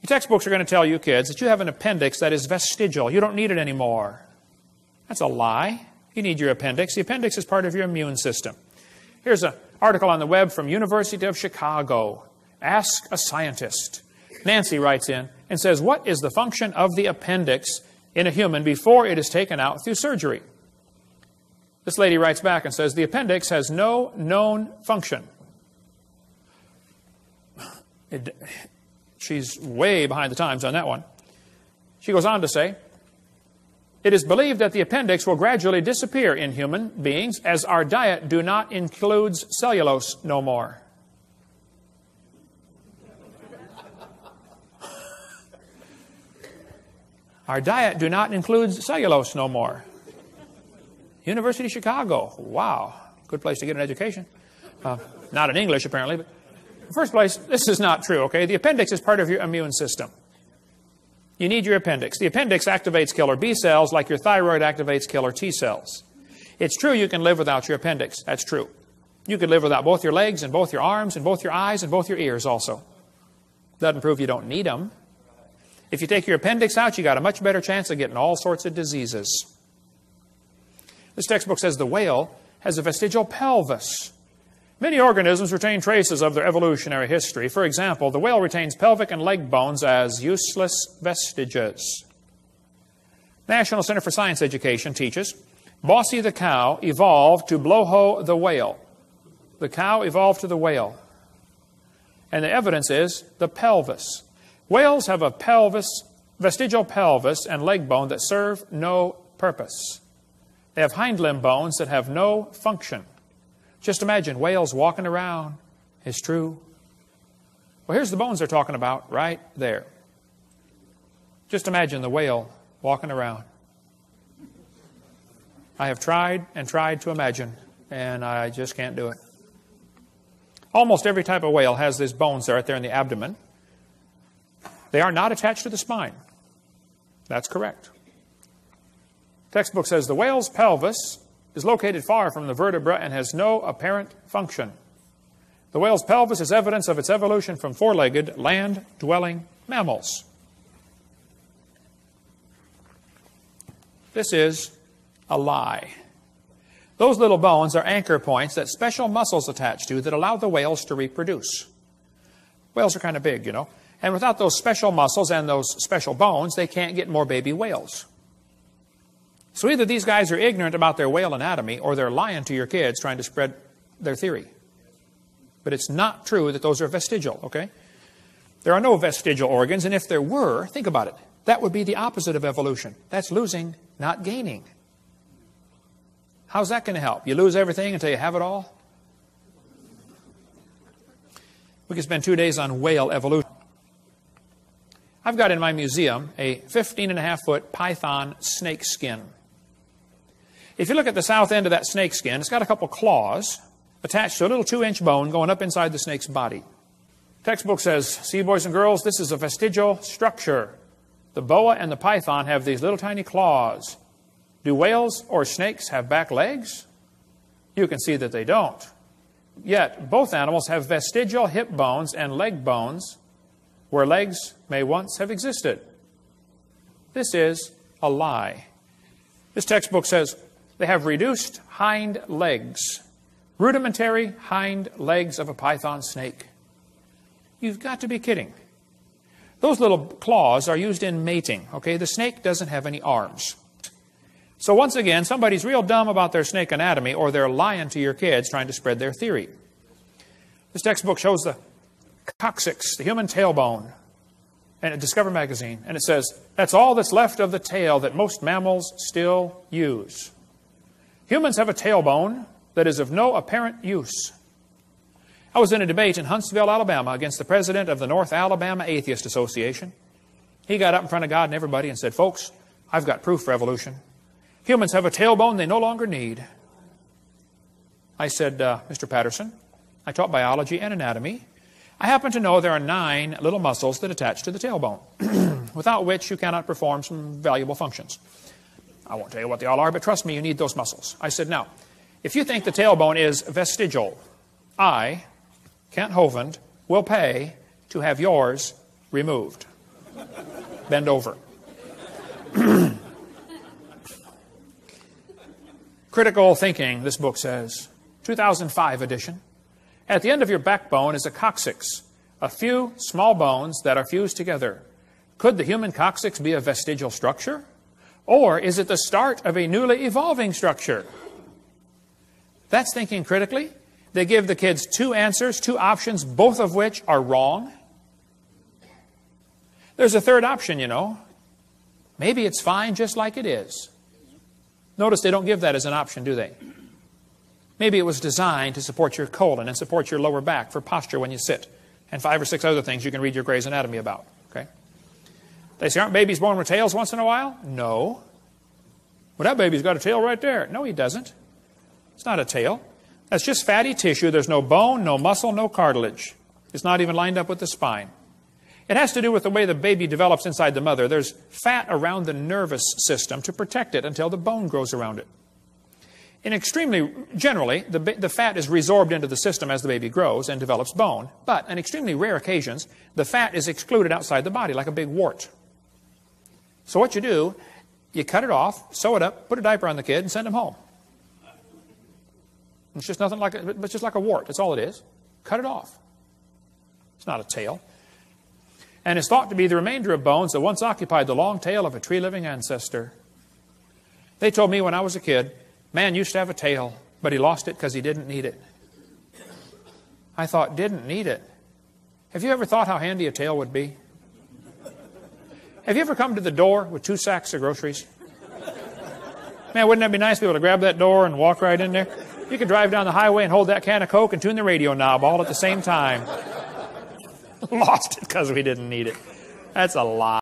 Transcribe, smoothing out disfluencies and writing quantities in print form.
Textbooks are going to tell you kids that you have an appendix that is vestigial. You don't need it anymore. That's a lie. You need your appendix. The appendix is part of your immune system. Here's an article on the web from University of Chicago. Ask a scientist. Nancy writes in and says, what is the function of the appendix in a human before it is taken out through surgery? This lady writes back and says, the appendix has no known function. She's way behind the times on that one. She goes on to say, it is believed that the appendix will gradually disappear in human beings as our diet do not include cellulose no more. Our diet do not include cellulose no more. University of Chicago. Wow. Good place to get an education. Not in English, apparently. But in the first place, this is not true, okay? The appendix is part of your immune system. You need your appendix. The appendix activates killer B cells like your thyroid activates killer T cells. It's true you can live without your appendix. That's true. You could live without both your legs and both your arms and both your eyes and both your ears also. Doesn't prove you don't need them. If you take your appendix out, you got a much better chance of getting all sorts of diseases. This textbook says the whale has a vestigial pelvis. Many organisms retain traces of their evolutionary history. For example, the whale retains pelvic and leg bones as useless vestiges. National Center for Science Education teaches, Bossy the cow evolved to blowho the whale. The cow evolved to the whale. And the evidence is the pelvis. Whales have a vestigial pelvis and leg bone that serve no purpose. They have hind limb bones that have no function. Just imagine whales walking around. It's true. Well, here's the bones they're talking about right there. Just imagine the whale walking around. I have tried and tried to imagine, and I just can't do it. Almost every type of whale has these bones right there in the abdomen. They are not attached to the spine. That's correct. Textbook says the whale's pelvis is located far from the vertebra and has no apparent function. The whale's pelvis is evidence of its evolution from four-legged, land-dwelling mammals. This is a lie. Those little bones are anchor points that special muscles attach to that allow the whales to reproduce. Whales are kind of big, you know. And without those special muscles and those special bones, they can't get more baby whales. So either these guys are ignorant about their whale anatomy or they're lying to your kids trying to spread their theory. But it's not true that those are vestigial, okay? There are no vestigial organs, and if there were, think about it, that would be the opposite of evolution. That's losing, not gaining. How's that going to help? You lose everything until you have it all? We could spend 2 days on whale evolution. I've got in my museum a 15.5-foot python snake skin. If you look at the south end of that snake skin, it's got a couple claws attached to a little 2-inch bone going up inside the snake's body. Textbook says, see, boys and girls, this is a vestigial structure. The boa and the python have these little tiny claws. Do whales or snakes have back legs? You can see that they don't. Yet, both animals have vestigial hip bones and leg bones where legs may once have existed. This is a lie. This textbook says they have reduced hind legs, rudimentary hind legs of a python snake. You've got to be kidding. Those little claws are used in mating, okay? The snake doesn't have any arms. So once again, somebody's real dumb about their snake anatomy, or they're lying to your kids trying to spread their theory. This textbook shows the coccyx, the human tailbone, and at Discover magazine, and it says, that's all that's left of the tail that most mammals still use. Humans have a tailbone that is of no apparent use. I was in a debate in Huntsville, Alabama, against the president of the North Alabama Atheist Association. He got up in front of God and everybody and said, folks, I've got proof for evolution. Humans have a tailbone they no longer need. I said, Mr. Patterson, I taught biology and anatomy. I happen to know there are 9 little muscles that attach to the tailbone, without which you cannot perform some valuable functions. I won't tell you what they all are, but trust me, you need those muscles. I said, now, if you think the tailbone is vestigial, I, Kent Hovind, will pay to have yours removed. Bend over. Critical thinking, this book says, 2005 edition. At the end of your backbone is a coccyx, a few small bones that are fused together. Could the human coccyx be a vestigial structure? Or is it the start of a newly evolving structure? That's thinking critically. They give the kids two answers, two options, both of which are wrong. There's a third option, you know. Maybe it's fine just like it is. Notice they don't give that as an option, do they? Maybe it was designed to support your colon and support your lower back for posture when you sit, and 5 or 6 other things you can read your Gray's Anatomy about. Okay? They say, aren't babies born with tails once in a while? No. Well, that baby's got a tail right there. No, he doesn't. It's not a tail. That's just fatty tissue. There's no bone, no muscle, no cartilage. It's not even lined up with the spine. It has to do with the way the baby develops inside the mother. There's fat around the nervous system to protect it until the bone grows around it. Generally, the fat is resorbed into the system as the baby grows and develops bone. But on extremely rare occasions, the fat is excluded outside the body like a big wart. So what you do, you cut it off, sew it up, put a diaper on the kid, and send him home. It's just nothing like it's just like a wart. That's all it is. Cut it off. It's not a tail. And is thought to be the remainder of bones that once occupied the long tail of a tree-living ancestor. They told me when I was a kid, man used to have a tail, but he lost it because he didn't need it. I thought, didn't need it? Have you ever thought how handy a tail would be? Have you ever come to the door with 2 sacks of groceries? Man, wouldn't that be nice to be able to grab that door and walk right in there? You could drive down the highway and hold that can of Coke and tune the radio knob all at the same time. Lost it because we didn't need it. That's a lie.